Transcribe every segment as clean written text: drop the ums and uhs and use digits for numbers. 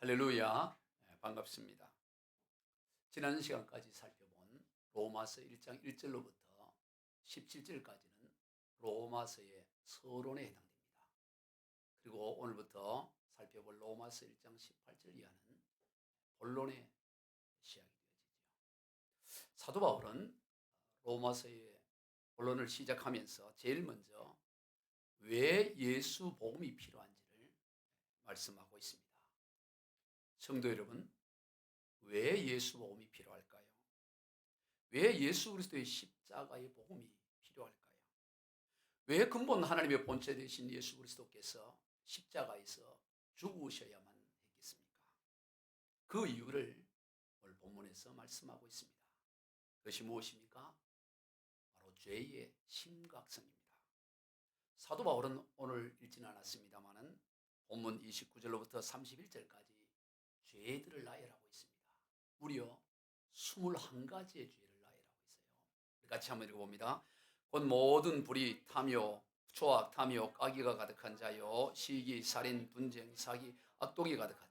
할렐루야. 반갑습니다. 지난 시간까지 살펴본 로마서 1장 1절로부터 17절까지는 로마서의 서론에 해당됩니다. 그리고 오늘부터 살펴볼 로마서 1장 18절 이하는 본론의 시작이 되어지죠. 사도 바울은 로마서의 본론을 시작하면서 제일 먼저 왜 예수 복음이 필요한지를 말씀하고 있습니다. 성도 여러분, 왜 예수 복음이 필요할까요? 왜 예수 그리스도의 십자가의 복음이 필요할까요? 왜 근본 하나님의 본체 되신 예수 그리스도께서 십자가에서 죽으셔야만 했겠습니까? 그 이유를 오늘 본문에서 말씀하고 있습니다. 그것이 무엇입니까? 바로 죄의 심각성입니다. 사도 바울은 오늘 읽지는 않았습니다만은 본문 29절로부터 31절까지 죄들을 나열하고 있습니다. 무려 21가지의 죄를 나열하고 있어요. 같이 한번 읽어봅니다. 곧 모든 불의, 탐욕, 초악, 탐욕, 악의가 가득한 자요, 시기, 살인, 분쟁, 사기, 악독이 가득한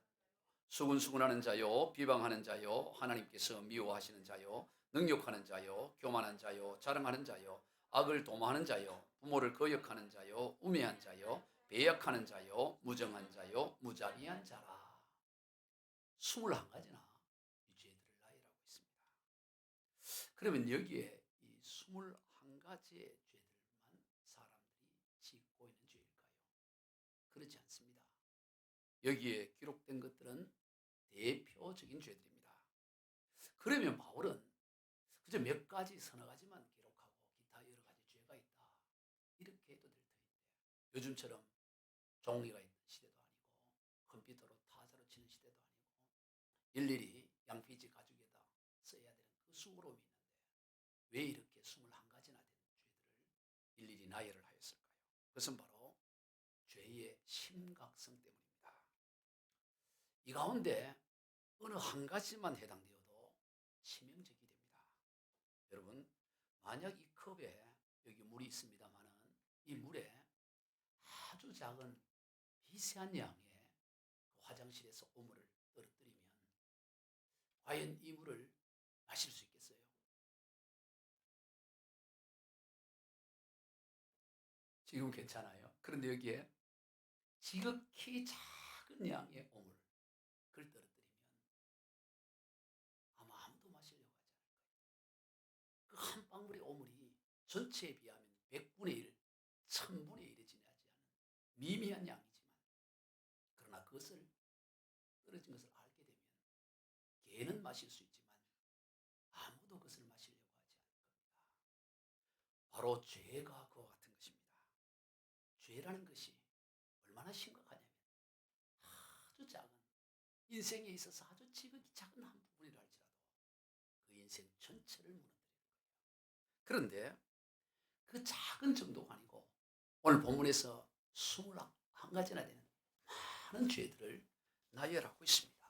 수군수군하는 자요, 비방하는 자요, 하나님께서 미워하시는 자요, 능욕하는 자요, 교만한 자요, 자랑하는 자요, 악을 도모하는 자요, 부모를 거역하는 자요, 우매한 자요, 배역하는 자요, 무정한 자요, 무자비한 자라. 21가지나 이 죄들을 나열하고 있습니다. 그러면 여기에 이 21가지의 죄들만 사람들이 짓고 있는 죄일까요? 그렇지 않습니다. 여기에 기록된 것들은 대표적인 죄들입니다. 그러면 바울은 그저 몇 가지, 서너 가지만 기록하고 기타 여러 가지 죄가 있다, 이렇게 해도 될 터인데, 요즘처럼 종이가 있는 시대도 아니고 컴퓨터로 타자로 치는 시대도 아니고 일일이 양피지 가죽에다 써야 되는 그 수고로움이 있는데 왜 이렇게 21가지나 되는 죄들을 일일이 나열을 하였을까요? 그것은 바로 죄의 심각성 때문입니다. 이 가운데 어느 한 가지만 해당되어도 치명적이 됩니다. 여러분, 만약 이 컵에 여기 물이 있습니다만은 이 물에 아주 작은 미세한 양의 화장실에서 오물을 떨어뜨리면 과연 이 물을 마실 수 있겠어요? 지금 괜찮아요. 그런데 여기에 지극히 작은 양의 오물, 그걸 떨어뜨리면 아마 아무도 마시려고 하지 않을 거예요. 그 한 방울의 오물이 전체에 비하면 100분의 1, 1000분의 1에 지나지 않은 미미한 양이지만, 그러나 그것을 떨어진 것을 알게 되면 개는 마실 수 있지만 아무도 그것을 마시려고 하지 않을 겁니다. 바로 죄가 그와 같은 것입니다. 죄라는 것이 얼마나 심각하냐면 아주 작은, 인생에 있어서 아주 지극히 작은 한 부분이라 할지라도 그 인생 전체를 무너뜨리는 거예요. 그런데 그 작은 정도가 아니고 오늘 본문에서 21가지나 되는 많은 죄들을 나열하고 있습니다.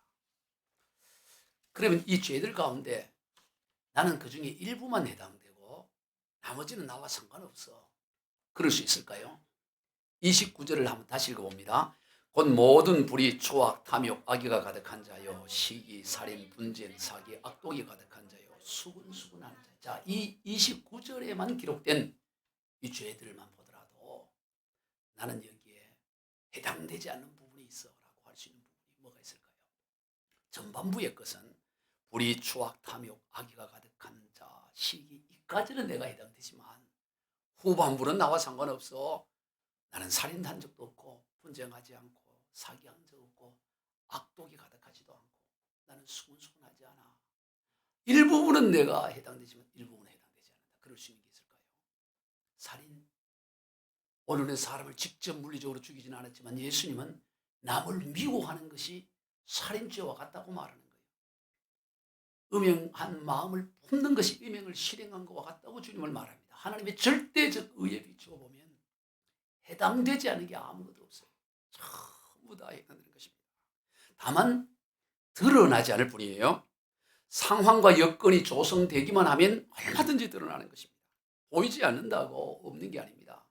그러면 이 죄들 가운데 나는 그 중에 일부만 해당되고 나머지는 나와 상관없어, 그럴 수 있을까요? 29절을 한번 다시 읽어봅니다. 곧 모든 불의, 초악, 탐욕, 악의가 가득한 자요, 시기, 살인, 분쟁, 사기, 악독이 가득한 자요, 수군수군하는 자. 자, 이 29절에만 기록된 이 죄들만 보더라도 나는 여기에 해당되지 않는 부분이 있어 라고 할 수 있는 부분이 뭐가 있을까요? 전반부의 것은 불의, 추악, 탐욕, 악의가 가득한 자, 시기, 이까지는 내가 해당되지만 후반부는 나와 상관없어. 나는 살인한 적도 없고 분쟁하지 않고 사기한 적 없고 악독이 가득하지도 않고 나는 수근수근하지 않아. 일부분은 내가 해당되지만 일부분은 해당되지 않는다. 그럴 수 있는 게 있을까요? 살인, 오늘은 사람을 직접 물리적으로 죽이지는 않았지만 예수님은 남을 미워하는 것이 살인죄와 같다고 말하는 거예요. 음행한 마음을 품는 것이 음행을 실행한 것과 같다고 주님을 말합니다. 하나님의 절대적 의에 비추어 보면 해당되지 않은 게 아무것도 없어요. 전부 다 해당되는 것입니다. 다만 드러나지 않을 뿐이에요. 상황과 여건이 조성되기만 하면 얼마든지 드러나는 것입니다. 보이지 않는다고 없는 게 아닙니다.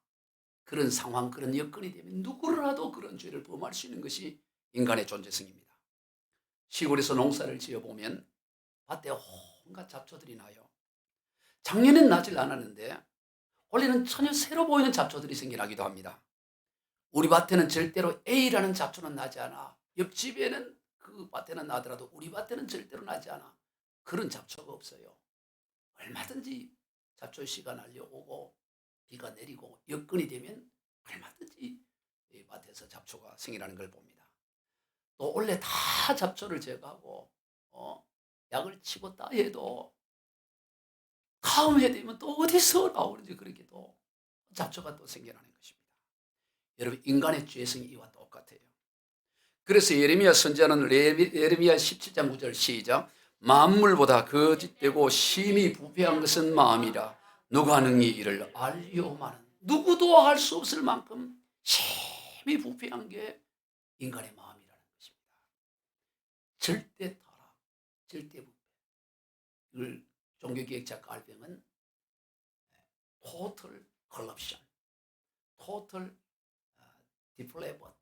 그런 상황, 그런 여건이 되면 누구라도 그런 죄를 범할 수 있는 것이 인간의 존재성입니다. 시골에서 농사를 지어보면 밭에 온갖 잡초들이 나요. 작년엔 나질 않았는데 올해는 전혀 새로 보이는 잡초들이 생겨나기도 합니다. 우리 밭에는 절대로 A라는 잡초는 나지 않아. 옆집에는 그 밭에는 나더라도 우리 밭에는 절대로 나지 않아. 그런 잡초가 없어요. 얼마든지 잡초씨가 날려오고 비가 내리고 여건이 되면 얼마든지 이 밭에서 잡초가 생기라는 걸 봅니다. 또 원래 다 잡초를 제거하고 약을 치고 따 해도 다음 해 되면 또 어디서 나오는지 그렇게 또 잡초가 또 생겨나는 것입니다. 여러분, 인간의 죄성이 이와 똑같아요. 그래서 예레미야 선지자는 예레미야 17장 9절 시작. 만물보다 거짓되고 심히 부패한 것은 마음이라 누가 능히 이를 알리오마는. 누구도 할 수 없을 만큼 심히 부패한 게 인간의 마음이라는 것입니다. 절대 타락, 절대 부패. 이걸 종교기획자 갈병은 total corruption, total depravity.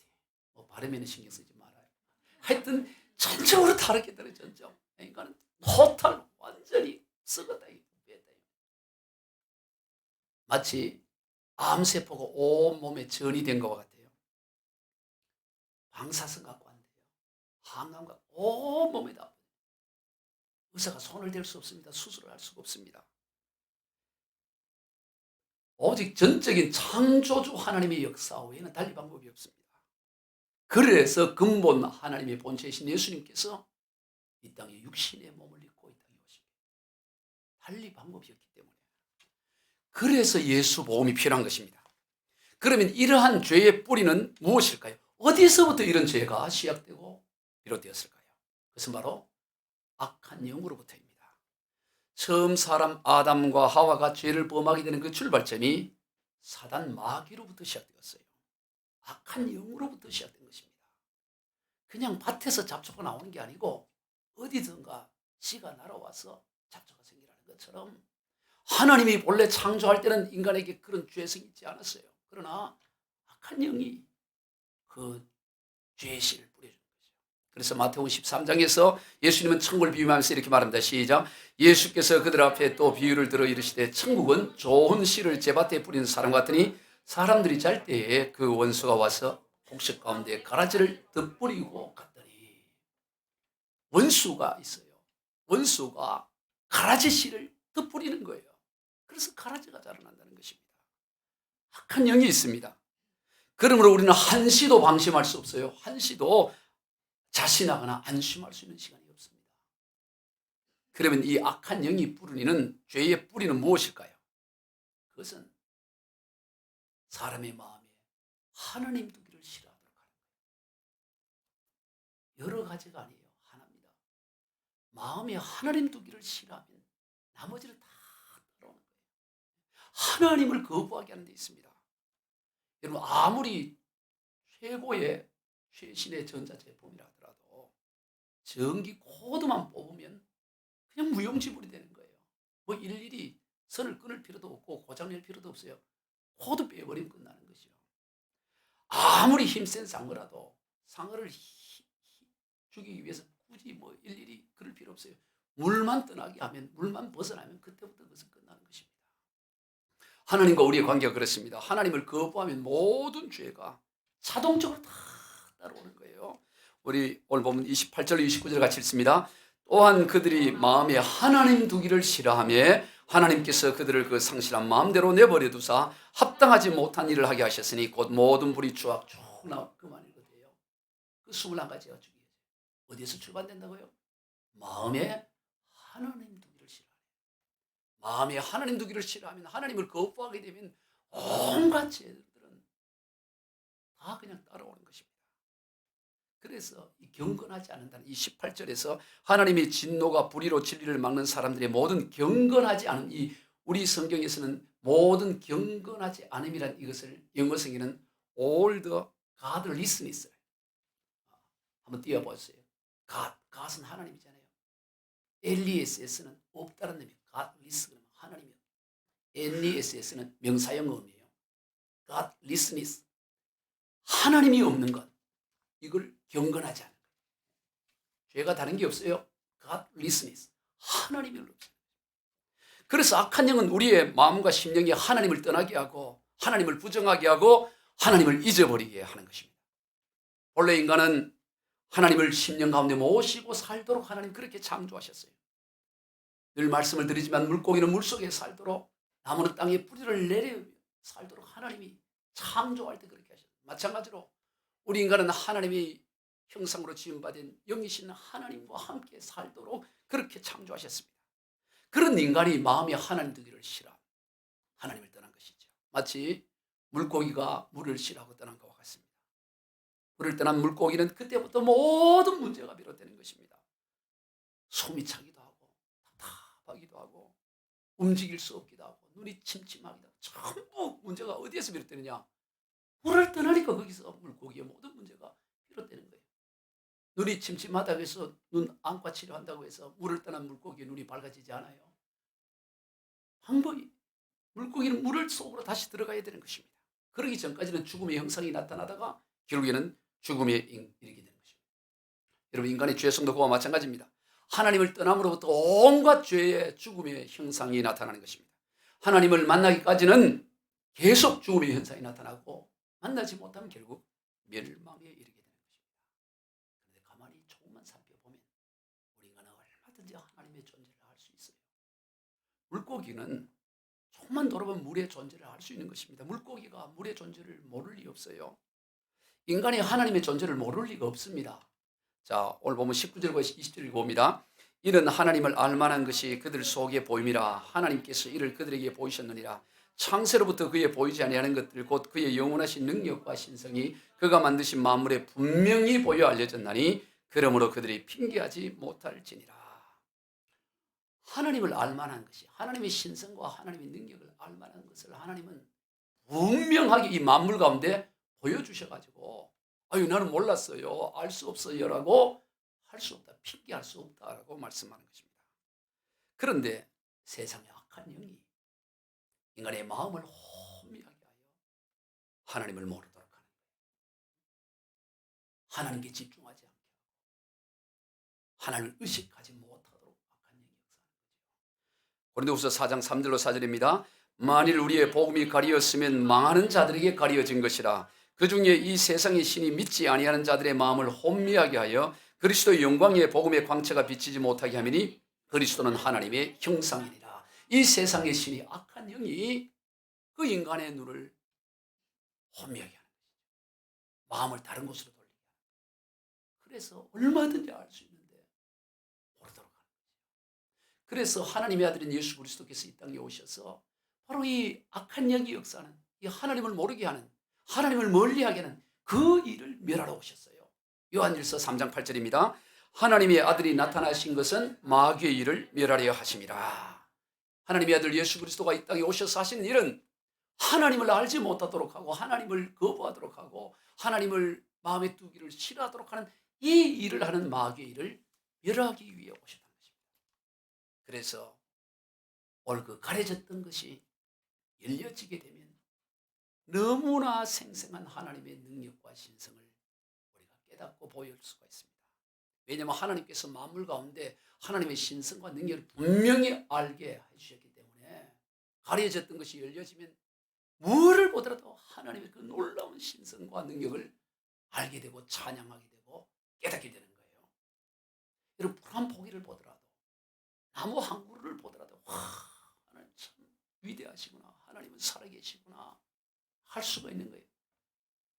발음에는 신경 쓰지 말아요. 하여튼 전적으로 다르게 들어. 전적. 인간은 토탈 완전히 썩었다. 마치 암세포가 온몸에 전이 된 것과 같아요. 방사선 갖고 안 돼요. 항암과 온몸에 다. 의사가 손을 댈 수 없습니다. 수술을 할 수가 없습니다. 오직 전적인 창조주 하나님의 역사 외에는 달리 방법이 없습니다. 그래서 근본 하나님의 본체이신 예수님께서 이 땅에 육신의 몸을 입고 이 땅에 오십니다. 달리 방법이 없기 때문에. 그래서 예수 보험이 필요한 것입니다. 그러면 이러한 죄의 뿌리는 무엇일까요? 어디서부터 이런 죄가 시작되고 비롯되었을까요? 그것은 바로 악한 영으로부터입니다. 처음 사람 아담과 하와가 죄를 범하게 되는 그 출발점이 사단 마귀로부터 시작되었어요. 악한 영으로부터 시작된 것입니다. 그냥 밭에서 잡초가 나오는 게 아니고 어디든가 씨가 날아와서 잡초가 생기라는 것처럼 하나님이 본래 창조할 때는 인간에게 그런 죄성이 있지 않았어요. 그러나 악한 영이 그 죄의 씨를 뿌려준 거죠. 그래서 마태복음 13장에서 예수님은 천국을 비유하면서 이렇게 말합니다. 시작. 예수께서 그들 앞에 또 비유를 들어 이르시되 천국은 좋은 씨를 제밭에 뿌리는 사람 같으니 사람들이 잘 때에 그 원수가 와서 곡식 가운데 가라지를 덧뿌리고 갔더니. 원수가 있어요. 원수가 가라지 씨를 덧뿌리는 거예요. 그래서 가라지가 자라난다는 것입니다. 악한 영이 있습니다. 그러므로 우리는 한시도 방심할 수 없어요. 한시도 자신하거나 안심할 수 있는 시간이 없습니다. 그러면 이 악한 영이 뿌리는 죄의 뿌리는 무엇일까요? 그것은 사람의 마음에 하나님 두기를 싫어하도록 하는 거예요. 여러 가지가 아니에요. 하나입니다. 마음에 하나님 두기를 싫어하면 나머지를 다 따라오는 거예요. 하나님을 거부하게 하는 데 있습니다. 여러분, 아무리 최고의 최신의 전자제품이라 하더라도 전기 코드만 뽑으면 그냥 무용지물이 되는 거예요. 뭐 일일이 선을 끊을 필요도 없고 고장낼 필요도 없어요. 코드 빼버리면 끝나는 것이요. 아무리 힘센 상어라도 상어를 죽이기 위해서 굳이 뭐 일일이 그럴 필요 없어요. 물만 떠나게 하면, 물만 벗어나면 그때부터 그것은 끝나는 것입니다. 하나님과 우리의 관계가 그렇습니다. 하나님을 거부하면 모든 죄가 자동적으로 다 따라오는 거예요. 우리 오늘 보면 28절 29절 같이 읽습니다. 또한 그들이 마음에 하나님 두기를 싫어하며 하나님께서 그들을 그 상실한 마음대로 내버려 두사 합당하지 못한 일을 하게 하셨으니 곧 모든 불의 추악 쭉 나와. 그만 읽어도 돼요. 그 21가지가 중요해요. 어디에서 출발된다고요? 마음에 하나님 두기를 싫어해요. 마음에 하나님 두기를 싫어하면, 하나님을 거부하게 되면 온갖 죄들은 다 그냥 따라오는 것입니다. 그래서 이 경건하지 않는다는 이 18절에서 하나님의 진노가 불의로 진리를 막는 사람들의 모든 경건하지 않은, 이 우리 성경에서는 모든 경건하지 않음이란 이것을 영어 성경에는 all the godlessness, 한번 띄워보세요. God은 하나님이잖아요. LESS는 없다는 의미, godless 그러면 하나님이요. NESS는 명사형 어음이에요. godlessness, 하나님이 없는 것, 이걸 경건하지 않은 거예요. 죄가 다른 게 없어요. God listens. 하나님이 없어요. 그래서 악한 영은 우리의 마음과 심령이 하나님을 떠나게 하고 하나님을 부정하게 하고 하나님을 잊어버리게 하는 것입니다. 본래 인간은 하나님을 심령 가운데 모시고 살도록 하나님 그렇게 창조하셨어요. 늘 말씀을 드리지만 물고기는 물속에 살도록 나무는 땅에 뿌리를 내려 살도록 하나님이 창조할 때 그렇게 하셨어요. 마찬가지로 우리 인간은 하나님의 형상으로 지음받은 영이신 하나님과 함께 살도록 그렇게 창조하셨습니다. 그런 인간이 마음이 하나님 되기를 싫어합니다. 하나님을 떠난 것이죠. 마치 물고기가 물을 싫어하고 떠난 것과 같습니다. 물을 떠난 물고기는 그때부터 모든 문제가 비롯되는 것입니다. 숨이 차기도 하고 답답하기도 하고 움직일 수 없기도 하고 눈이 침침하기도 하고 전부 문제가 어디에서 비롯되느냐? 물을 떠나니까 거기서 물고기의 모든 문제가 비롯되는 거예요. 눈이 침침하다고 해서 눈 안과 치료한다고 해서 물을 떠난 물고기의 눈이 밝아지지 않아요. 방법이 물고기는 물을 속으로 다시 들어가야 되는 것입니다. 그러기 전까지는 죽음의 형상이 나타나다가 결국에는 죽음에 이르게 되는 것입니다. 여러분 인간의 죄성도 그와 마찬가지입니다. 하나님을 떠남으로부터 온갖 죄의 죽음의 형상이 나타나는 것입니다. 하나님을 만나기까지는 계속 죽음의 현상이 나타나고 만나지 못하면 결국 멸망에 이르게 되는 것입니다. 그런데 가만히 조금만 살펴보면 우리 인간은 얼마든지 하나님의 존재를 알 수 있어요. 물고기는 조금만 돌아보면 물의 존재를 알 수 있는 것입니다. 물고기가 물의 존재를 모를 리 없어요. 인간이 하나님의 존재를 모를 리가 없습니다. 자, 오늘 보면 19절과 20절을 봅니다. 이는 하나님을 알만한 것이 그들 속에 보임이라. 하나님께서 이를 그들에게 보이셨느니라. 창세로부터 그에 보이지 아니하는 것들 곧 그의 영원하신 능력과 신성이 그가 만드신 만물에 분명히 보여 알려졌나니 그러므로 그들이 핑계하지 못할지니라. 하나님을 알만한 것이 하나님의 신성과 하나님의 능력을 알만한 것을 하나님은 분명하게 이 만물 가운데 보여주셔가지고 아유 나는 몰랐어요. 알 수 없어요 라고 할 수 없다. 핑계할 수 없다라고 말씀하는 것입니다. 그런데 세상의 악한 영이 인간의 마음을 혼미하게 하여 하나님을 모르도록 하는 거예요. 하나님께 집중하지 않게 하고 하나님을 의식하지 못하도록 악한 영이 역사하는 거죠. 고린도후서 4장 3절로 4절입니다. 만일 우리의 복음이 가리었으면 망하는 자들에게 가리어진 것이라. 그 중에 이 세상의 신이 믿지 아니하는 자들의 마음을 혼미하게 하여 그리스도의 영광의 복음의 광채가 비치지 못하게 하미니 그리스도는 하나님의 형상이니라. 이 세상의 신이 악한 영이 그 인간의 눈을 혼미하게 하는 것이죠. 마음을 다른 곳으로 돌리게 하는 거예요. 그래서 얼마든지 알 수 있는데 모르도록 하는 거죠. 그래서 하나님의 아들인 예수 그리스도께서 이 땅에 오셔서 바로 이 악한 영이 역사하는 이 하나님을 모르게 하는 하나님을 멀리하게 하는 그 일을 멸하러 오셨어요. 요한일서 3장 8절입니다. 하나님의 아들이 나타나신 것은 마귀의 일을 멸하려 하심이라. 하나님의 아들 예수 그리스도가 이 땅에 오셔서 하신 일은 하나님을 알지 못하도록 하고 하나님을 거부하도록 하고 하나님을 마음에 두기를 싫어하도록 하는 이 일을 하는 마귀의 일을 멸하기 위해 오셨다는 것입니다. 그래서 오늘 그 가려졌던 것이 열려지게 되면 너무나 생생한 하나님의 능력과 신성을 우리가 깨닫고 보일 수가 있습니다. 왜냐하면 하나님께서 만물 가운데 하나님의 신성과 능력을 분명히 알게 해주셨기 때문에 가려졌던 것이 열려지면 무엇을 보더라도 하나님의 그 놀라운 신성과 능력을 알게 되고 찬양하게 되고 깨닫게 되는 거예요. 여러분 풀 한 포기를 보더라도 나무 한 그루를 보더라도 와 하나님 참 위대하시구나. 하나님은 살아계시구나 할 수가 있는 거예요.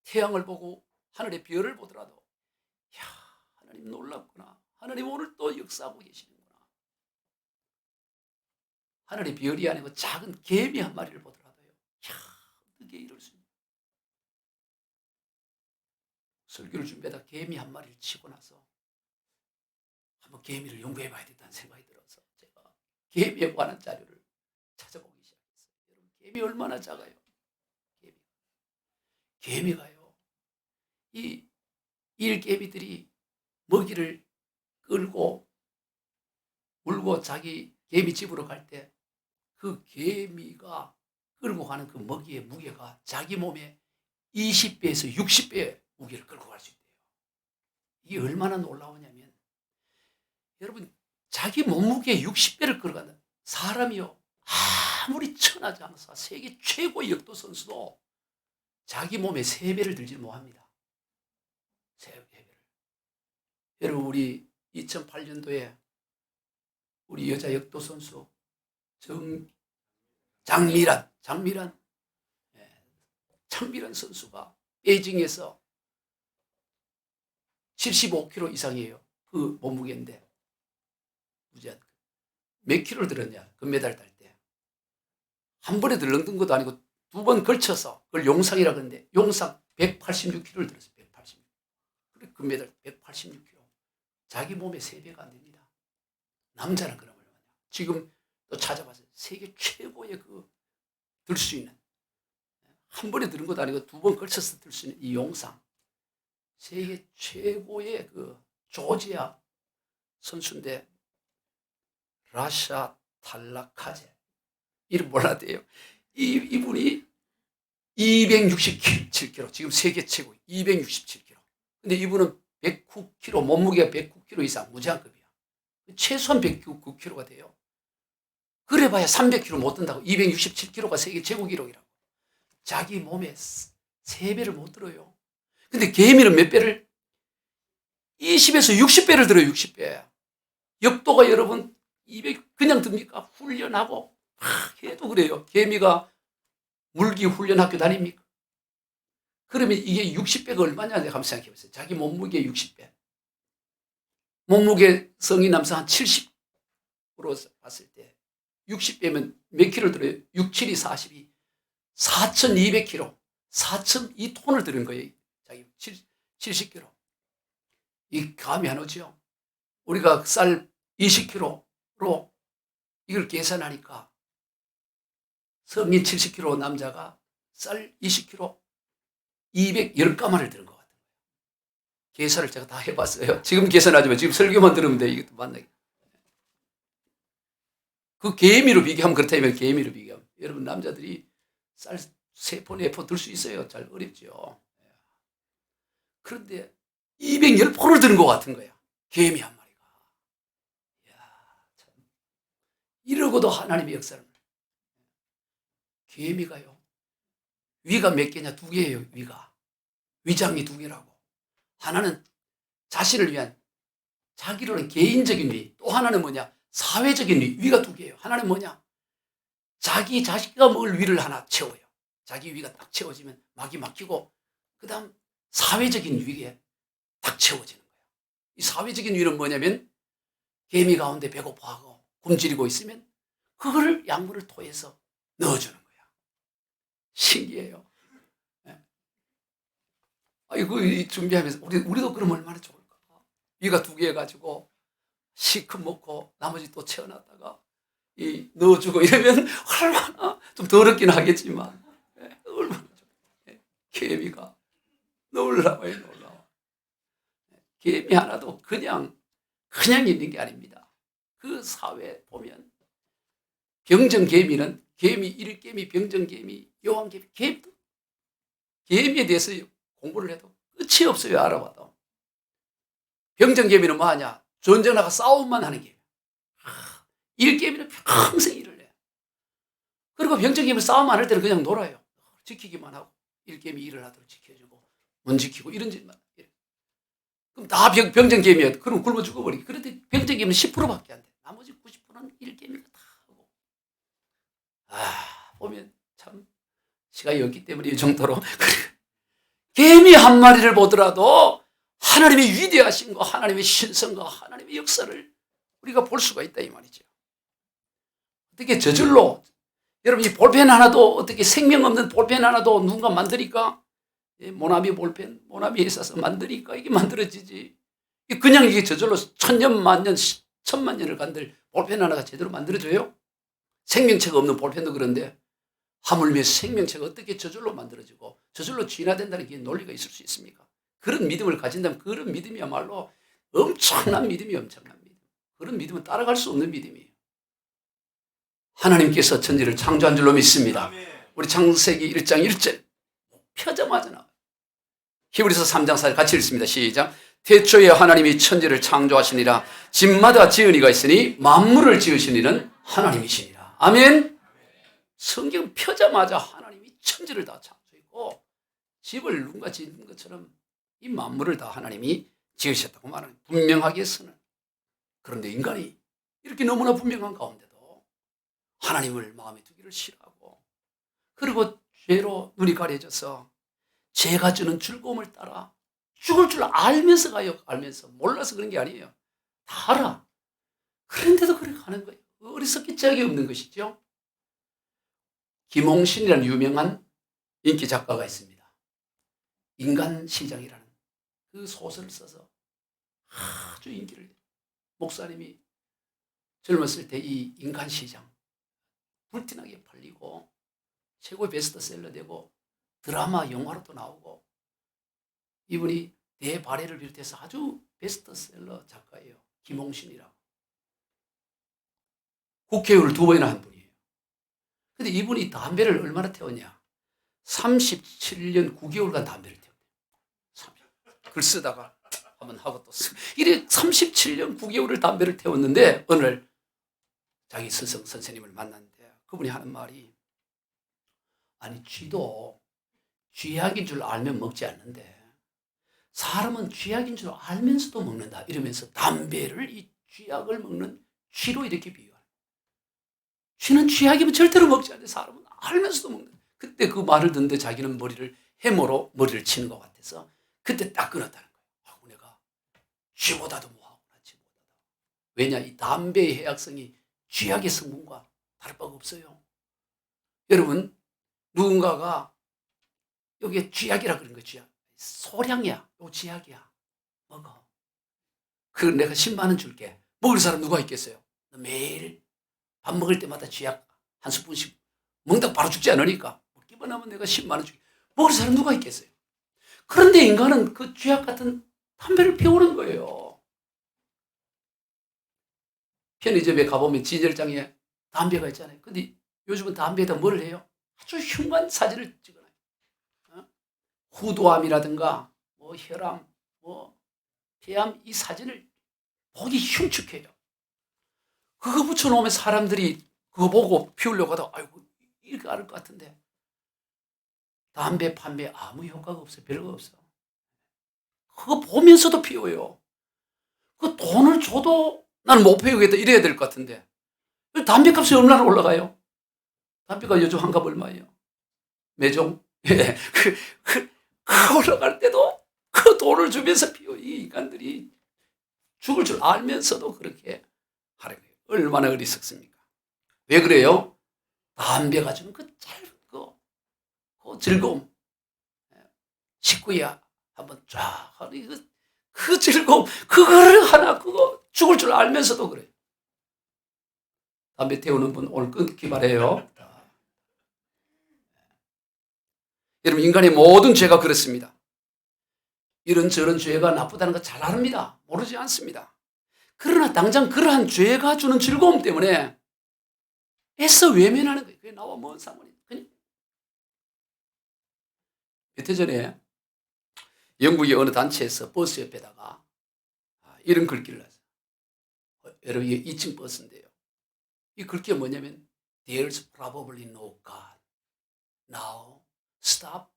태양을 보고 하늘의 별을 보더라도 야 하나님 놀랍구나. 하나님 오늘 또 역사하고 계시는구나. 하늘의 별이 아니고 작은 개미 한 마리를 보더라도요. 야 어떻게 이럴 수 있나. 설교를 준비하다 개미 한 마리를 치고 나서 한번 개미를 연구해 봐야 된다는 생각이 들어서 제가 개미에 관한 자료를 찾아보기 시작했어요. 여러분 개미 얼마나 작아요. 개미가요. 이 일개미들이 먹이를 끌고 물고 자기 개미 집으로 갈 때 그 개미가 끌고 가는 그 먹이의 무게가 자기 몸의 20배에서 60배의 무게를 끌고 갈 수 있대요. 이게 얼마나 놀라우냐면 여러분, 자기 몸무게 60배를 끌어간다. 사람이요, 아무리 천하지 않아서 세계 최고의 역도 선수도 자기 몸에 3배를 들지 못합니다. 3배를. 여러분, 우리 2008년도에 우리 여자 역도 선수 장미란 선수가 베이징에서 75kg 이상이에요. 그 몸무게인데 무제한 몇 킬로를 들었냐? 금메달 딸 때 한 번에 들렁든 것도 아니고 2번 걸쳐서 그걸 용상이라 그러는데 용상 186kg를 들었어요. 186. 그래 금메달 186kg. 자기 몸의 3배가 안 됩니다. 남자는 그러면 얼마냐? 지금 또 찾아봤어요. 세계 최고의 들 수 있는, 한 번에 들은 것도 아니고 2번 걸쳐서 들 수 있는 이 용상, 세계 최고의 조지아 선수인데 라샤 탈라카제, 이름 몰라도요. 이분이 267kg, 지금 세계 최고 267kg. 근데 이분은 109kg, 몸무게가 109kg 이상 무제한급이야. 최소한 109kg가 돼요. 그래봐야 300kg 못 든다고. 267kg가 세계 최고 기록이라고. 자기 몸에 3배를 못 들어요. 근데 개미는 몇 배를? 20에서 60배를 들어요. 60배. 역도가 여러분 200 그냥 듭니까? 훈련하고 해도 그래요. 개미가 물기 훈련 학교 다닙니까? 그러면 이게 60배가 얼마냐 한번 생각해 보세요. 자기 몸무게 60배. 몸무게 성인 남성 한 70으로 봤을 때 60배면 몇 킬로 들어요? 6, 7이 42. 4,200kg. 4,2톤을 들은 거예요. 자기 70kg. 이 감이 안 오죠? 우리가 쌀 20kg로 이걸 계산하니까 성인 70kg 남자가 쌀 20kg 210가마를 들은 것 같아요. 계산을 제가 다 해봤어요. 지금 계산하지만 지금 설교만 들으면 돼. 이것도 맞네. 그 개미로 비교하면 그렇다면 개미로 비교하면 여러분 남자들이 쌀 3포 4포 들 수 있어요. 잘 어렵죠. 그런데 210포를 드는 것 같은 거야. 개미 한 마리가. 이야, 참. 이러고도 하나님의 역사를. 개미가요. 위가 몇 개냐? 2개예요. 위가. 위장이 2개라고. 하나는 자신을 위한 자기로는 개인적인 위. 또 하나는 뭐냐? 사회적인 위. 위가 2개예요. 하나는 뭐냐? 자기 자식과 먹을 위를 하나 채워요. 자기 위가 딱 채워지면 막이 막히고 그 다음 사회적인 위에 딱 채워지는 거예요. 이 사회적인 위는 뭐냐면 개미 가운데 배고파하고 굶주리고 있으면 그거를 약물을 토해서 넣어주는 거야. 신기해요. 네. 이거 준비하면서 우리도 그러면 얼마나 좋을까. 위가 2개 해가지고 시큼 먹고 나머지 또 채워놨다가 넣어주고 이러면 얼마나 좀 더럽긴 하겠지만 얼마나 좋아요. 개미가 놀라워요. 놀라워. 개미 하나도 그냥 있는 게 아닙니다. 그 사회에 보면 병정개미는 개미, 일개미, 병정개미, 여왕개미, 개미에 대해서 공부를 해도 끝이 없어요. 알아봐도. 병정개미는 뭐 하냐? 전쟁나가 싸움만 하는 개미. 일개미는 평생 일을 해. 그리고 병정개미는 싸움 안 할 때는 그냥 놀아요. 지키기만 하고. 일개미 일을 하도록 지켜주고 문 지키고 이런 짓만. 그럼 다 병정개미야. 그럼 굶어 죽어버리기. 그런데 병정개미는 10%밖에 안 돼. 나머지 90%는 일개미가 다 하고. 보면 참 시간이 없기 때문에 이 정도로. 개미 한 마리를 보더라도 하나님의 위대하심과 하나님의 신성과 하나님의 역사를 우리가 볼 수가 있다 이 말이죠. 어떻게 저절로 여러분 이 볼펜 하나도 어떻게 생명 없는 볼펜 하나도 누군가 만드니까 모나미 볼펜, 모나미 회사에서 만드니까 이게 만들어지지. 그냥 이게 저절로 천년 만년 천만 년을 간들 볼펜 하나가 제대로 만들어져요? 생명체가 없는 볼펜도 그런데 하물며 생명체가 어떻게 저절로 만들어지고 저절로 진화된다는 게 논리가 있을 수 있습니까? 그런 믿음을 가진다면 그런 믿음이야말로 엄청난 믿음이 엄청난 믿음. 그런 믿음은 따라갈 수 없는 믿음이에요. 하나님께서 천지를 창조한 줄로 믿습니다. 우리 창세기 1장 1절 펴자마자 나와요. 히브리서 3장 4절 같이 읽습니다. 시작. 태초에 하나님이 천지를 창조하시니라. 집마다 지은 이가 있으니 만물을 지으신 이는 하나님이시니라. 아멘. 성경 펴자마자 하나님이 천지를 다 창조했고 집을 누군가 짓는 것처럼 이 만물을 다 하나님이 지으셨다고 말하는 분명하게 선을. 그런데 인간이 이렇게 너무나 분명한 가운데도 하나님을 마음에 두기를 싫어하고 그리고 죄로 눈이 가려져서 죄가 주는 즐거움을 따라 죽을 줄 알면서 가요. 알면서. 몰라서 그런 게 아니에요. 다 알아. 그런데도 그렇게 가는 거예요. 어리석기 짝이 없는 것이죠. 김홍신이라는 유명한 인기 작가가 있습니다. 인간시장이라는 그 소설을 써서 아주 인기를, 목사님이 젊었을 때 이 인간시장 불티나게 팔리고 최고의 베스트셀러 되고 드라마 영화로도 나오고 이분이 대발해를 비롯해서 아주 베스트셀러 작가예요. 김홍신이라고. 국회의원을 2번이나 한 분이에요. 근데 이분이 담배를 얼마나 태웠냐? 37년 9개월간 담배를 태웠대요. 글 쓰다가 한번 하고 또 쓰고. 이래 37년 9개월을 담배를 태웠는데 어느 날 자기 스승 선생님을 만났는데 그분이 하는 말이 아니 쥐도 쥐약인 줄 알면 먹지 않는데 사람은 쥐약인 줄 알면서도 먹는다. 이러면서 담배를 이 쥐약을 먹는 쥐로 이렇게 비유하는. 쥐는 쥐약이면 절대로 먹지 않는데 사람은 알면서도 먹는다. 그때 그 말을 듣는데 자기는 머리를 해머로 머리를 치는 것 같아서 그때 딱 끊었다는 거예요. 아, 내가 쥐보다도 뭐하구나, 쥐보다도. 왜냐, 이 담배의 해악성이 쥐약의 성분과 다를 바가 없어요. 여러분, 누군가가 여기에 쥐약이라 그런 거, 쥐약. 소량이야. 요 쥐약이야. 먹어. 그 내가 10만 원 줄게. 먹을 사람 누가 있겠어요? 매일 밥 먹을 때마다 쥐약 한 스푼씩 먹다가 바로 죽지 않으니까 먹기만 하면 내가 10만 원 줄게. 먹을 사람 누가 있겠어요? 그런데 인간은 그 쥐약 같은 담배를 피우는 거예요. 편의점에 가보면 진열장에 담배가 있잖아요. 근데 요즘은 담배에다 뭘 해요? 아주 흉한 사진을 찍어놔요. 후두암이라든가 뭐 혈암, 뭐 폐암, 이 사진을 보기 흉측해요. 그거 붙여놓으면 사람들이 그거 보고 피우려고 하다가 아이고 이렇게 알 것 같은데 담배 판매 아무 효과가 없어요. 별거 없어. 그거 보면서도 피워요. 그 돈을 줘도 나는 못 피우겠다 이래야 될 것 같은데 담배값이 얼마나 올라가요? 담배가 요즘 한 갑 얼마예요? 매종? 예. 그 올라갈 때도 그 돈을 주면서 피워. 이 인간들이 죽을 줄 알면서도 그렇게 하는 거예요. 얼마나 어리석습니까? 왜 그래요? 담배가 주는 그 짧은 그 즐거움. 식구야 한번 쫙 하는 그 즐거움. 그거를 하나 그거 죽을 줄 알면서도 그래. 담배 태우는 분 오늘 끊기 바래요. 여러분, 인간의 모든 죄가 그렇습니다. 이런저런 죄가 나쁘다는 거 잘 압니다. 모르지 않습니다. 그러나 당장 그러한 죄가 주는 즐거움 때문에 애써 외면하는 거예요. 그게 나와 뭔 상관이야. 몇 해 전에 영국의 어느 단체에서 버스 옆에다가 이런 글귀를 놨어요. 여러분, 이게 2층 버스인데요. 이 글귀가 뭐냐면 There's probably no God. Now stop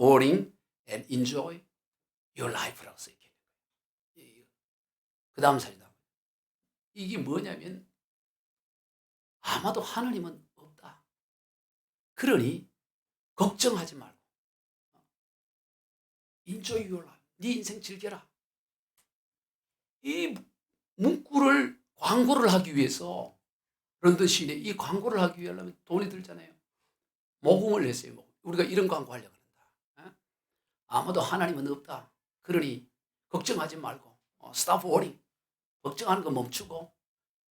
worrying and enjoy your life라고 써있게. 그 다음 사진다. 이게 뭐냐면 아마도 하나님은 없다. 그러니 걱정하지 말고 enjoy your life. 네 인생 즐겨라. 이 문구를 광고를 하기 위해서 런던 시내 이 광고를 하기 위하려면 돈이 들잖아요. 모금을 했어요. 우리가 이런 광고 하려고 한다. 아마도 하나님은 없다. 그러니 걱정하지 말고 stop worrying. 걱정하는 거 멈추고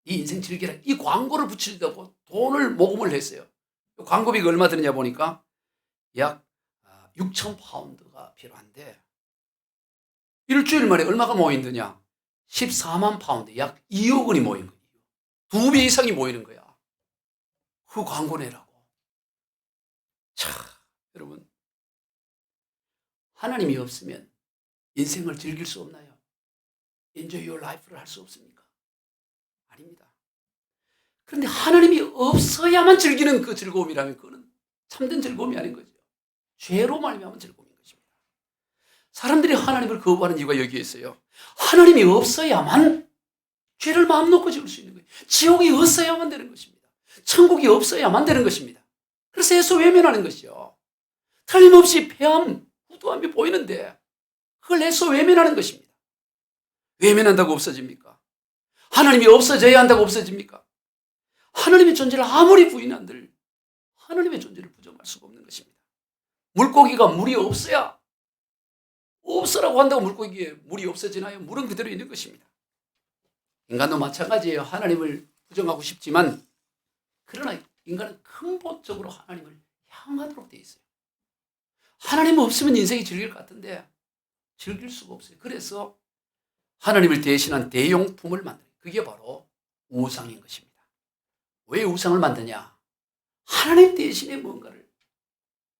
네 인생 즐겨라. 이 광고를 붙이려고 돈을 모금을 했어요. 광고비가 얼마 드느냐 보니까 약 6천 파운드가 필요한데 일주일 만에 얼마가 모인드냐? 14만 파운드, 약 2억 원이 모인 거예요. 2배 이상이 모이는 거야. 그 광고 내라고. 자, 여러분, 하나님이 없으면 인생을 즐길 수 없나요? Enjoy your life를 할 수 없습니까? 아닙니다. 그런데 하나님이 없어야만 즐기는 그 즐거움이라면 그거는 참된 즐거움이 아닌 거죠. 죄로 말미암은 즐거움인 것입니다. 사람들이 하나님을 거부하는 이유가 여기에 있어요. 하나님이 없어야만 죄를 마음 놓고 지을 수 있는 거예요. 지옥이 없어야만 되는 것입니다. 천국이 없어야만 되는 것입니다. 그래서 예수 외면하는 것이요. 틀림없이 폐암, 후두함이 보이는데 그걸 예수 외면하는 것입니다. 외면한다고 없어집니까? 하나님이 없어져야 한다고 없어집니까? 하나님의 존재를 아무리 부인한들 하나님의 존재를 부정할 수가 없는 것입니다. 물고기가 물이 없어라고 한다고 물고기에 물이 없어지나요? 물은 그대로 있는 것입니다. 인간도 마찬가지예요. 하나님을 부정하고 싶지만 그러나 인간은 근본적으로 하나님을 향하도록 되어 있어요. 하나님 없으면 인생이 즐길 것 같은데 즐길 수가 없어요. 그래서 하나님을 대신한 대용품을 만드는 그게 바로 우상인 것입니다. 왜 우상을 만드냐? 하나님 대신에 뭔가를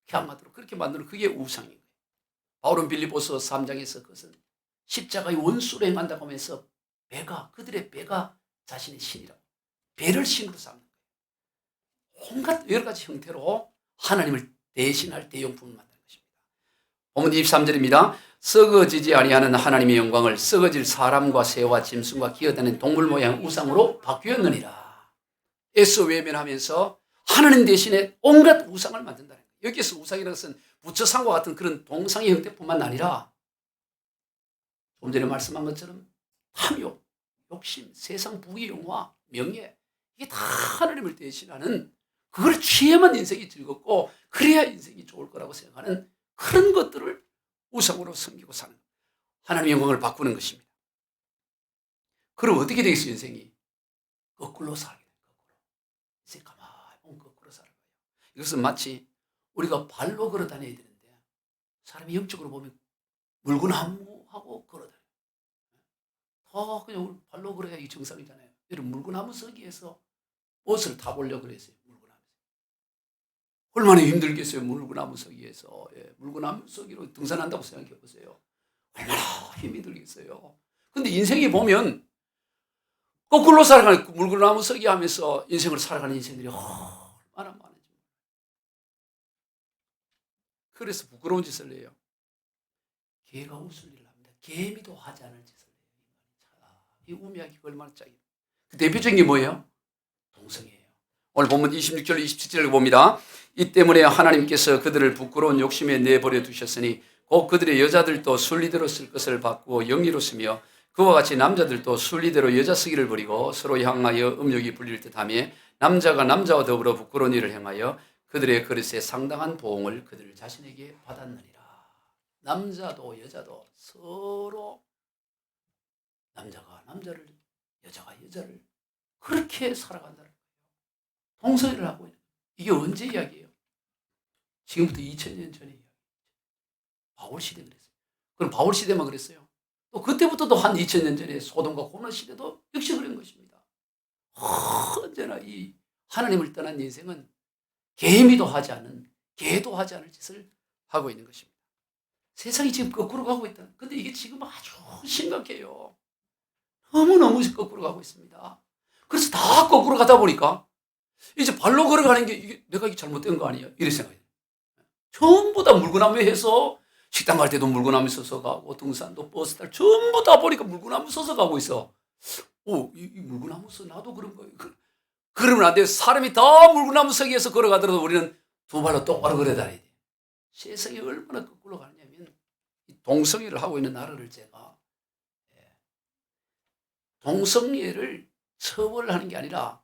향하도록 그렇게 만드는 그게 우상인 거예요. 바울은 빌립보서 3장에서 그것은 십자가의 원수로 행한다고 하면서 그들의 배가 자신의 신이라고 배를 신으로 삼는 거예요. 온갖 여러 가지 형태로 하나님을 대신할 대용품을 만드는 것입니다. 본문 23절입니다. 썩어지지 아니하는 하나님의 영광을 썩어질 사람과 새와 짐승과 기어다니는 동물 모양 우상으로 바뀌었느니라. 애써 외면하면서 하나님 대신에 온갖 우상을 만든다는 거예요. 여기에서 우상이라는 것은 부처상과 같은 그런 동상의 형태뿐만 아니라 좀 전에 말씀한 것처럼 탐욕, 욕심, 세상 부귀 영화, 명예 이게 다 하나님을 대신하는 그걸 취해만 인생이 즐겁고 그래야 인생이 좋을 거라고 생각하는 그런 것들을 우상으로 섬기고 사는 하나님의 영광을 바꾸는 것입니다. 그럼 어떻게 되겠어요? 인생이 거꾸로 살게 돼요. 거꾸로. 인생 가만히 보면 거꾸로 살아가요. 이것은 마치 우리가 발로 걸어 다녀야 되는데 사람이 영적으로 보면 물구나무하고 걸어 다녀요. 다 그냥 발로 걸어야 이 정상이잖아요. 여러분 물구나무 서기에서 옷을 타보려고 그랬어요. 물구나무. 얼마나 힘들겠어요. 물구나무 서기에서. 물구나무 서기로 등산한다고 생각해 보세요. 얼마나 힘이 들겠어요. 근데 인생에 보면 거꾸로 살아가는 물구나무 서기 하면서 인생을 살아가는 인생들이 얼마나 많은지. 그래서 부끄러운 짓을 해요. 개가 웃을 일을 합니다. 개미도 하지 않을 짓을 해요. 이 우미하기가 얼마나 짝이에요. 그 대표적인 게 뭐예요? 동성이에요. 오늘 본문 26절 27절을 봅니다. 이 때문에 하나님께서 그들을 부끄러운 욕심에 내버려 두셨으니 곧 그들의 여자들도 순리대로 쓸 것을 바꾸어 영리로 쓰며 그와 같이 남자들도 순리대로 여자 쓰기를 버리고 서로 향하여 음욕이 불릴 듯하며 남자가 남자와 더불어 부끄러운 일을 행하여 그들의 그릇에 상당한 보응을 그들 자신에게 받았느니라. 남자도 여자도 서로 남자가 남자를 여자가 여자를 그렇게 살아간다는 거예요. 동성애를 하고 있는 거예요. 이게 언제 이야기예요? 지금부터 2000년 전의 이야기. 바울 시대 그랬어요. 그럼 바울 시대만 그랬어요. 또 그때부터도 한 2000년 전에 소돔과 고모라 시대도 역시 그런 것입니다. 언제나 이 하나님을 떠난 인생은 개미도 하지 않은 개도 하지 않을 짓을 하고 있는 것입니다. 세상이 지금 거꾸로 가고 있다. 근데 이게 지금 아주 심각해요. 너무너무 거꾸로 가고 있습니다. 그래서 다 거꾸로 가다 보니까 이제 발로 걸어가는 게 이게 내가 이게 잘못된 거 아니야? 이런 생각이 들어요. 전부 다 물구나무 해서 식당 갈 때도 물구나무 서서 가고 등산도 버스 탈 전부 다 보니까 물구나무 서서 가고 있어. 이 물구나무 서 나도 그런 거예요. 그러면 안 돼요. 사람이 다 물구나무 서기에서 걸어가더라도 우리는 두 발로 똑바로 걸어 다녀야 돼요. 세상이 얼마나 거꾸로 가느냐면 동성애를 하고 있는 나라를 제가 동성애를 처벌하는 게 아니라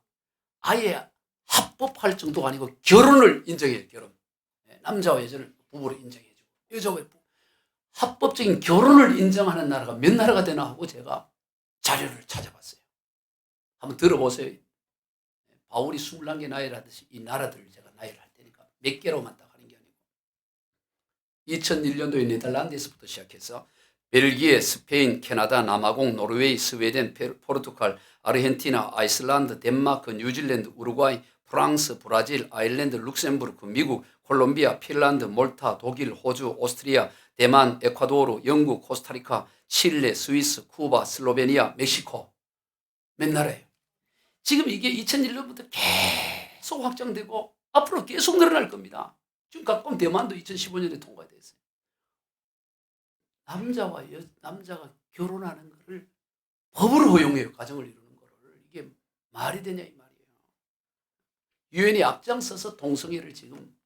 아예 합법할 정도가 아니고 결혼을 인정해요. 결혼. 남자와 여자를 부부로 인정해주고 여자와 합법적인 결혼을 인정하는 나라가 몇 나라가 되나 하고 제가 자료를 찾아봤어요. 한번 들어보세요. 바울이 21개 나열하듯이 이 나라들을 제가 나열할 테니까 몇 개로만 딱 하는 게 아니고 2001년도에 네덜란드에서부터 시작해서 벨기에, 스페인, 캐나다, 남아공, 노르웨이, 스웨덴, 포르투갈, 아르헨티나, 아이슬란드, 덴마크, 뉴질랜드, 우루과이, 프랑스, 브라질, 아일랜드, 룩셈부르크, 미국, 콜롬비아, 핀란드, 몰타, 독일, 호주, 오스트리아, 대만, 에콰도르, 영국, 코스타리카, 칠레, 스위스, 쿠바, 슬로베니아, 멕시코. 몇 나라예요. 지금 이게 2001년부터 계속 확장되고 앞으로 계속 늘어날 겁니다. 지금 가까운 대만도 2015년에 통과됐어요. 남자가 결혼하는 것을 법으로 허용해요. 가정을 이루는 거를. 이게 말이 되냐 이 말이에요. 유엔이 앞장서서 동성애를 지금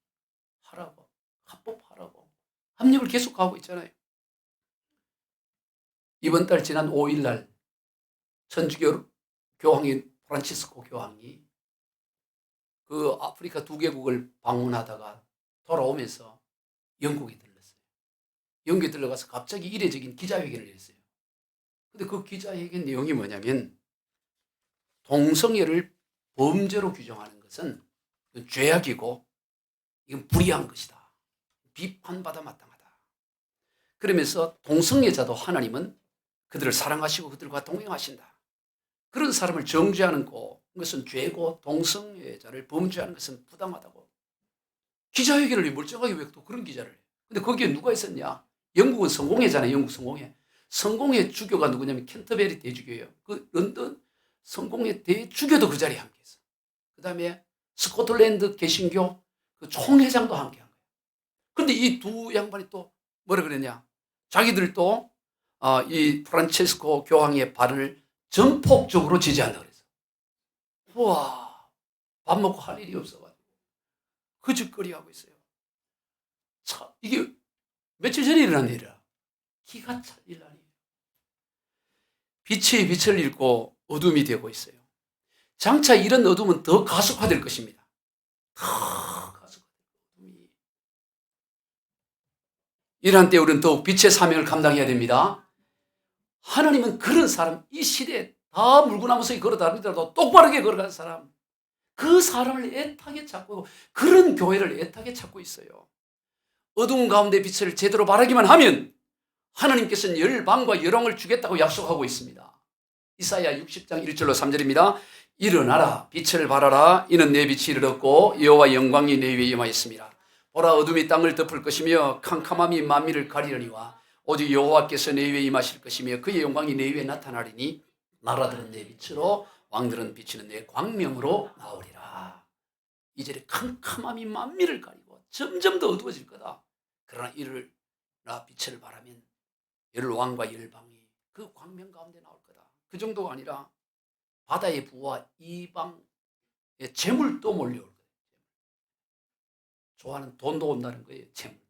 하라고, 합법하라고 합력을 계속하고 있잖아요. 이번 달 지난 5일 날 천주교 교황인 프란치스코 교황이 그 아프리카 2개국을 방문하다가 돌아오면서 영국에 들렀어요. 영국에 들러가서 갑자기 이례적인 기자회견을 했어요. 근데 그 기자회견 내용이 뭐냐면 동성애를 범죄로 규정하는 것은 죄악이고 이건 불의한 것이다. 비판받아 마땅하다. 그러면서 동성애자도 하나님은 그들을 사랑하시고 그들과 동행하신다. 그런 사람을 정죄하는 것은 죄고 동성애자를 범죄하는 것은 부당하다고. 기자회견을 멀쩡하게 왜 또 그런 기자를 해. 근데 거기에 누가 있었냐. 영국은 성공회잖아요. 영국 성공회. 성공회 주교가 누구냐면 캔터베리 대주교예요. 그 런던 성공회 대주교도 그 자리에 함께 했어. 그 다음에 스코틀랜드 개신교 그 총회장도 함께 한 거예요. 그런데 이 두 양반이 또 뭐라 그랬냐. 자기들도 이 프란체스코 교황의 발언을 전폭적으로 지지한다 그랬어. 우와, 밥 먹고 할 일이 없어가지고 흐적거리하고 있어요. 참, 이게 며칠 전에 일어난 일이라 기가 찬 일 아니에요. 빛이 빛을 잃고 어둠이 되고 있어요. 장차 이런 어둠은 더 가속화될 것입니다. 더 가속화될 어둠이. 이러한 때 우리는 더욱 빛의 사명을 감당해야 됩니다. 하나님은 그런 사람, 이 시대에 다 물구나무서에 걸어다니더라도 똑바르게 걸어가는 사람, 그 사람을 애타게 찾고 그런 교회를 애타게 찾고 있어요. 어두운 가운데 빛을 제대로 발하기만 하면 하나님께서는 열방과 열왕을 주겠다고 약속하고 있습니다. 이사야 60장 1절로 3절입니다. 일어나라 빛을 발하라 이는 내 빛이 이르렀고 여호와 영광이 내 위에 임하였습니다. 보라 어둠이 땅을 덮을 것이며 캄캄함이 만민을 가리려니와 오직 여호와께서 내 위에 임하실 것이며 그의 영광이 내 위에 나타나리니 나라들은 내 빛으로 왕들은 비치는 내 광명으로 나오리라. 이절에 캄캄함이 만민을 가리고 점점 더 어두워질 거다. 그러나 일어나 빛을 발하면 열왕과 열방이 그 광명 가운데 나올 거다. 그 정도가 아니라 바다의 부와 이방의 재물도 몰려올 거예요. 좋아하는 돈도 온다는 거예요. 재물도.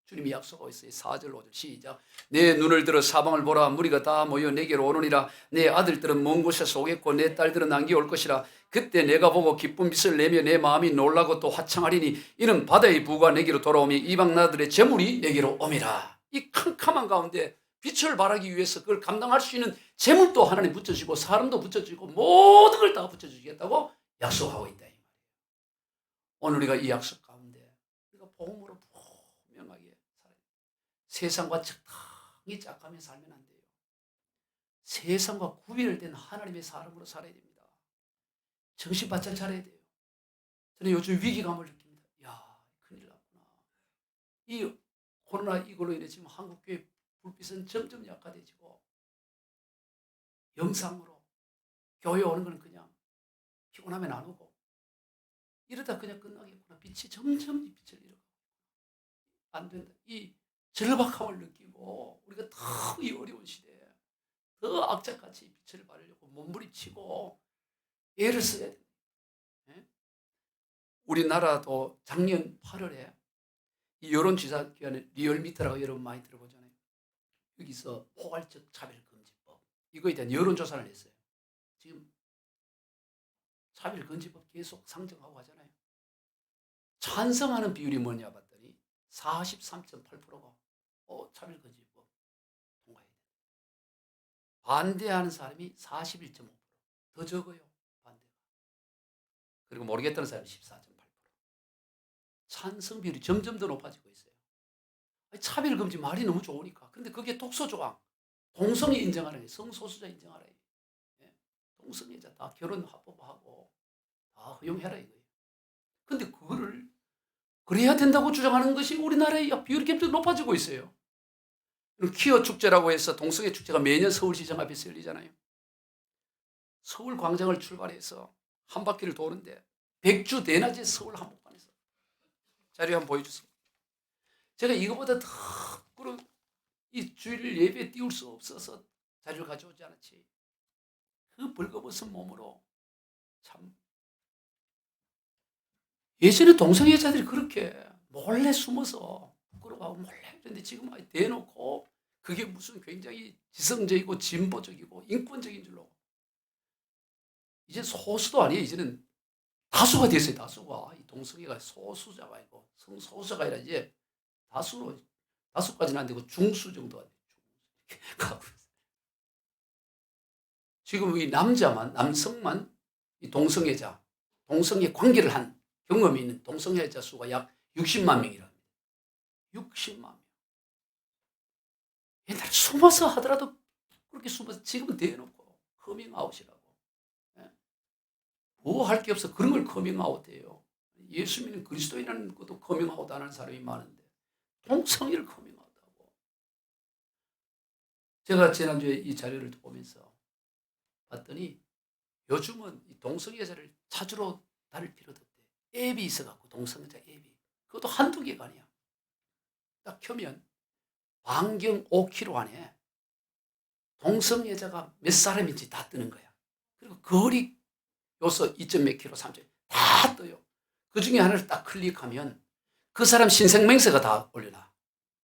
주님이 약속하고 있어요. 4절 5절 시작. 내 눈을 들어 사방을 보라. 무리가 다 모여 내게로 오느니라. 내 아들들은 먼 곳에서 오겠고 내 딸들은 안기 올 것이라. 그때 내가 보고 기쁜 빛을 내며 내 마음이 놀라고 또 화창하리니 이는 바다의 부가 내게로 돌아오며 이방 나라들의 재물이 내게로 옴이라. 이 캄캄한 가운데 빛을 발하기 위해서 그걸 감당할 수 있는 재물도 하나님 붙여주고 사람도 붙여주고 모든 걸 다 붙여주겠다고 약속하고 있다. 오늘 우리가 이 약속 가운데 우리가 복음으로 분명하게 살아야 돼요. 세상과 적당히 짝가며 살면 안 돼요. 세상과 구별된 하나님의 사람으로 살아야 됩니다. 정신 바짝 차려야 돼요. 저는 요즘 위기감을 느낍니다. 야, 큰일 났구나. 이 코로나 이걸로 인해 지금 한국교회 불빛은 점점 약화되지고 영상으로 교회 오는 건 그냥 피곤하면 안 오고 이러다 그냥 끝나겠구나. 빛이 점점 이 빛을 잃어가고 안 된다. 이 절박함을 느끼고 우리가 더 이 어려운 시대에 더 악착같이 빛을 발하려고 몸부림치고 애를 써야 됩니다. 네? 우리나라도 작년 8월에 이 여론조사기관의 리얼미터라고 여러분 많이 들어보잖아요. 여기서 포괄적 차별금지법 이거에 대한 여론조사를 했어요. 지금 차별금지법 계속 상정하고 하잖아요. 찬성하는 비율이 뭐냐 봤더니 43.8%가 차별금지법 통과해야 돼요. 반대하는 사람이 41.5%. 더 적어요. 반대가. 그리고 모르겠다는 사람이 14.8%. 찬성 비율이 점점 더 높아지고 있어요. 차별금지 말이 너무 좋으니까. 근데 그게 독소조항. 동성애 인정하라. 성소수자 인정하라. 동성애자 다 결혼 합법하고 다 허용해라 이거예요. 근데 그거를 그래야 된다고 주장하는 것이 우리나라의 비율이 계속 높아지고 있어요. 퀴어 축제라고 해서 동성애 축제가 매년 서울시청 앞에서 열리잖아요. 서울 광장을 출발해서 한 바퀴를 도는데 백주 대낮에 서울 한복판에서 자료 한번 보여주세요. 제가 이거보다 더 이 주일 예배에 띄울 수 없어서 자료를 가져오지 않았지. 그 벌거벗은 몸으로 참 예전에 동성애자들이 그렇게 몰래 숨어서 부끄러워하고 몰래 그런데 지금 아예 대놓고 그게 무슨 굉장히 지성적이고 진보적이고 인권적인 줄로 이제 소수도 아니에요. 이제는 다수가 됐어요. 다수가. 이 동성애가 소수자가 아니고 성소수자가 아니라 이제 다수까지는 안 되고 중수 정도가 돼요. 가고 있어요. 지금 이 남성만 이 동성애 관계를 한 경험이 있는 동성애자 수가 약 60만 명이랍니다. 60만 명. 옛날에 숨어서 하더라도 그렇게 숨어서 지금은 대놓고 커밍아웃이라고. 뭐 할 게 없어. 그런 걸 커밍아웃해요. 예수 믿는 그리스도인이라는 것도 커밍아웃 안 하는 사람이 많은데 동성애를 커밍아웃하고. 제가 지난주에 이 자료를 보면서 봤더니 요즘은 이 동성애자를 찾으러 다닐 필요도 없대. 앱이 있어갖고 동성애자 앱이. 그것도 한두 개가 아니야. 딱 켜면 반경 5km 안에 동성애자가 몇 사람인지 다 뜨는 거야. 그리고 거리 요서 2몇 킬로, 3점 다 떠요. 그 중에 하나를 딱 클릭하면 그 사람 신생맹세가 다 올려놔.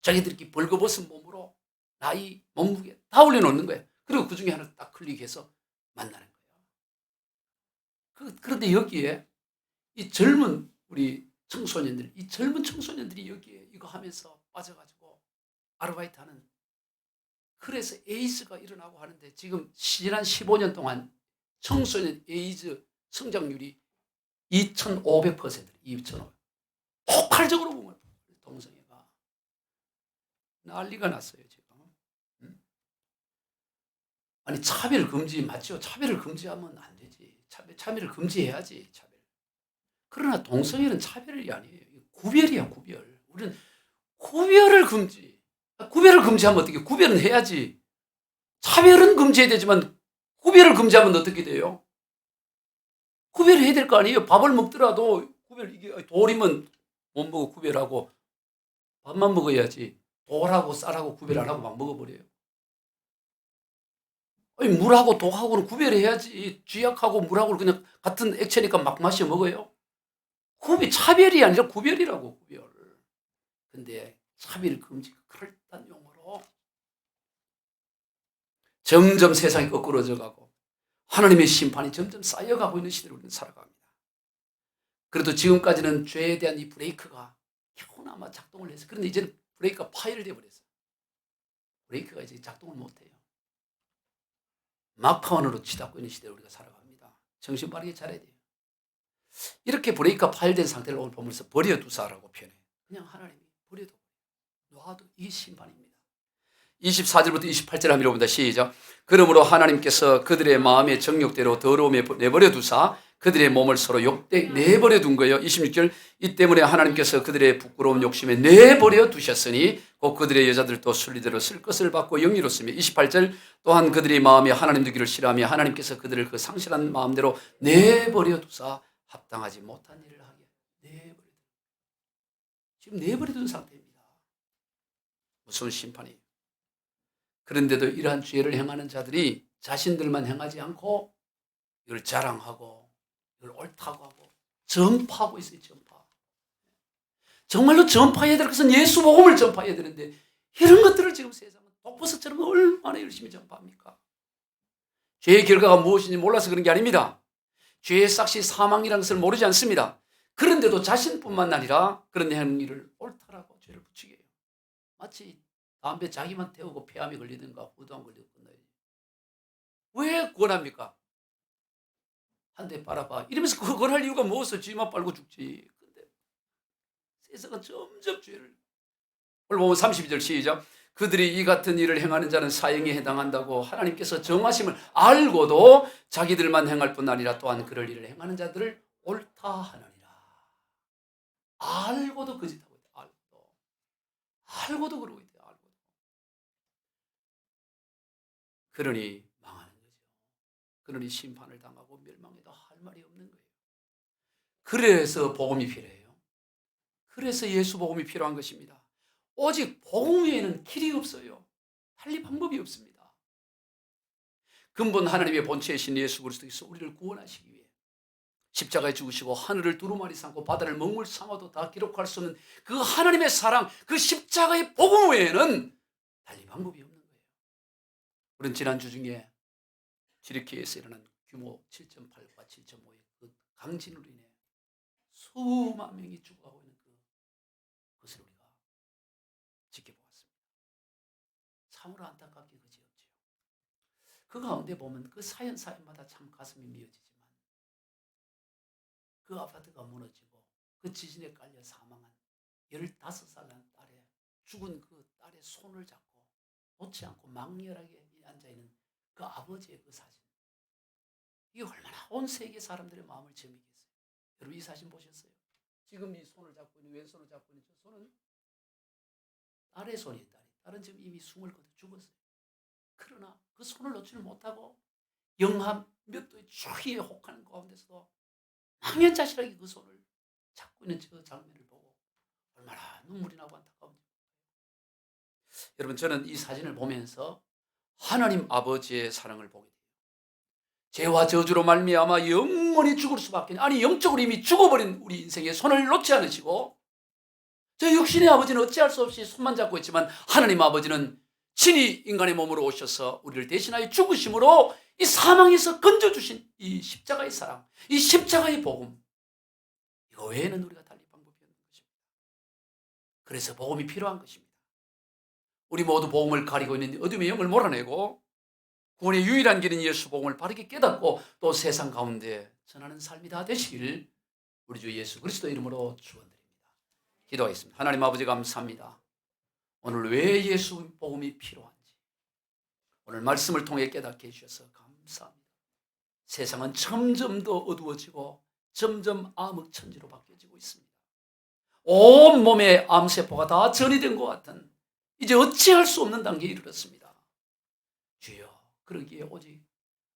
자기들끼리 벌거벗은 몸으로 나이, 몸무게 다 올려놓는 거예요. 그리고 그 중에 하나를 딱 클릭해서 만나는 거예요. 그런데 여기에 이 젊은 우리 청소년들, 이 젊은 청소년들이 여기에 이거 하면서 빠져가지고 아르바이트 하는, 그래서 에이즈가 일어나고 하는데 지금 지난 15년 동안 청소년 에이즈 성장률이 2,500%, 2,500%. 폭발적으로 보면 동성애가 난리가 났어요 지금. 아니 차별 금지 맞죠? 차별을 금지하면 안 되지. 차별을 금지해야지. 차별. 그러나 동성애는 차별이 아니에요. 구별이야 구별. 우리는 구별을 금지하면 어떻게? 구별은 해야지. 차별은 금지해야 되지만 구별을 금지하면 어떻게 돼요? 구별을 해야 될 거 아니에요. 밥을 먹더라도 이게 돌이면 못 먹어 구별하고 밥만 먹어야지. 돌하고 쌀하고 구별 안 하고 막 먹어버려요. 아니, 물하고 독하고는 구별해야지. 쥐약하고 물하고는 그냥 같은 액체니까 막 마셔 먹어요. 차별이 아니라 구별이라고, 구별. 근데 차별 금지가 그럴듯한 용어로 점점 세상이 거꾸로져 가고 하나님의 심판이 점점 쌓여가고 있는 시대를 우리는 살아갑니다. 그래도 지금까지는 죄에 대한 이 브레이크가 겨우나마 작동을 해서, 그런데 이제는 브레이크가 파열돼 버렸어요. 브레이크가 이제 작동을 못해요. 막판으로 치닫고 있는 시대를 우리가 살아갑니다. 정신 바르게 잘해야 돼요. 이렇게 브레이크가 파열된 상태를 오늘 보면서 버려두사라고 표현해요. 그냥 하나님이 버려도 놔도 이 심판입니다. 24절부터 28절 한번 읽어봅니다. 시작. 그러므로 하나님께서 그들의 마음의 정욕대로 더러움에 내버려 두사 그들의 몸을 서로 욕되게 내버려 둔 거예요. 26절. 이 때문에 하나님께서 그들의 부끄러운 욕심에 내버려 두셨으니 곧 그들의 여자들도 순리대로 쓸 것을 받고 영리롭으며. 28절. 또한 그들의 마음이 하나님 되기를 싫어하며 하나님께서 그들을 그 상실한 마음대로 내버려 두사 합당하지 못한 일을 하게 내버려. 지금 내버려 둔 상태입니다. 무서운 심판이. 그런데도 이러한 죄를 행하는 자들이 자신들만 행하지 않고 이걸 자랑하고 이걸 옳다고 하고 전파하고 있어요. 전파. 정말로 전파해야 될 것은 예수 복음을 전파해야 되는데 이런 것들을 지금 세상은 독버섯처럼 얼마나 열심히 전파합니까? 죄의 결과가 무엇인지 몰라서 그런 게 아닙니다. 죄의 삭시 사망이라는 것을 모르지 않습니다. 그런데도 자신뿐만 아니라 그런 행위를 옳다라고 죄를 붙이게 해요. 마치 담배 자기만 태우고 폐암이 걸리든가 후두암 걸리고 끝나야지. 왜 권합니까? 한 대 빨아봐. 이러면서 그걸 할 이유가 무엇이어? 지만 빨고 죽지. 근데 세상은 점점 죄를. 오늘 보면 32절 시작. 그들이 이 같은 일을 행하는 자는 사형에 해당한다고 하나님께서 정하심을 알고도 자기들만 행할 뿐 아니라 또한 그럴 일을 행하는 자들을 옳다 하느니라. 알고도 거짓하고 있다. 알고도 그러고 있다. 알고도. 그러니 망하는 거죠. 그러니 심판을 당하고 멸망해도 할 말이 없는 거예요. 그래서 복음이 필요해요. 그래서 예수 복음이 필요한 것입니다. 오직 복음 외에는 길이 없어요. 달리 방법이 없습니다. 근본 하나님의 본체이신 예수 그리스도께서 우리를 구원하시기 위해 십자가에 죽으시고 하늘을 두루마리 삼고 바다를 먹물 삼아도 다 기록할 수 없는 그 하나님의 사랑, 그 십자가의 복음 외에는 달리 방법이 없는 거예요. 우리는 지난주 중에 튀르키예에서 일어난 규모 7.8과 7.5의 그 강진으로 인해 수만 명이 죽어가고 있는 그것을 우리가 지켜보았습니다. 참으로 안타깝게 그지없지요. 그 가운데 보면 그 사연마다 참 가슴이 미어지지만 그 아파트가 무너지고 그 지진에 깔려 사망한 15살 난 딸의 죽은 그 딸의 손을 잡고 놓지 않고 망렬하게 앉아있는 그 아버지의 그 사진, 이게 얼마나 온 세계 사람들의 마음을 점이겠어요. 여러분 이 사진 보셨어요? 지금 이 손을 잡고 있는, 왼손을 잡고 있는 저 손은 딸의 손이에요. 딸은 지금 이미 숨을 거둬 죽었어요. 그러나 그 손을 놓지를 못하고 영하 몇 도의 추위에 혹하는 가운데서도 망연자실하게 그 손을 잡고 있는 저 장면을 보고 얼마나 눈물이 나고 안타까운지. 여러분 저는 이 사진을 보면서 하나님 아버지의 사랑을 보게 돼요. 죄와 저주로 말미암아 영원히 죽을 수밖에, 아니 영적으로 이미 죽어버린 우리 인생에 손을 놓지 않으시고, 저 육신의 아버지는 어찌할 수 없이 손만 잡고 있지만 하나님 아버지는 친히 인간의 몸으로 오셔서 우리를 대신하여 죽으심으로 이 사망에서 건져주신 이 십자가의 사랑, 이 십자가의 복음, 이거 외에는 우리가 달리 방법이 없는 것입니다. 그래서 복음이 필요한 것입니다. 우리 모두 복음을 가리고 있는 어둠의 영을 몰아내고 구원의 유일한 길인 예수 복음을 바르게 깨닫고 또 세상 가운데 전하는 삶이 다 되시길 우리 주 예수 그리스도 이름으로 축원드립니다. 기도하겠습니다. 하나님 아버지 감사합니다. 오늘 왜 예수 복음이 필요한지 오늘 말씀을 통해 깨닫게 해주셔서 감사합니다. 세상은 점점 더 어두워지고 점점 암흑천지로 바뀌어지고 있습니다. 온 몸에 암세포가 다 전이된 것 같은 이제 어찌할 수 없는 단계에 이르렀습니다. 주여, 그러기에 오직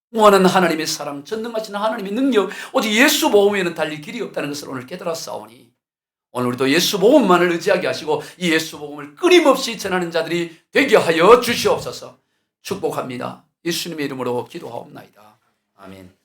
무한한 하나님의 사랑, 전능하신 하나님의 능력, 오직 예수 복음에는 달리 길이 없다는 것을 오늘 깨달았사오니 오늘 우리도 예수 복음만을 의지하게 하시고 이 예수 복음을 끊임없이 전하는 자들이 되게 하여 주시옵소서. 축복합니다. 예수님의 이름으로 기도하옵나이다. 아멘.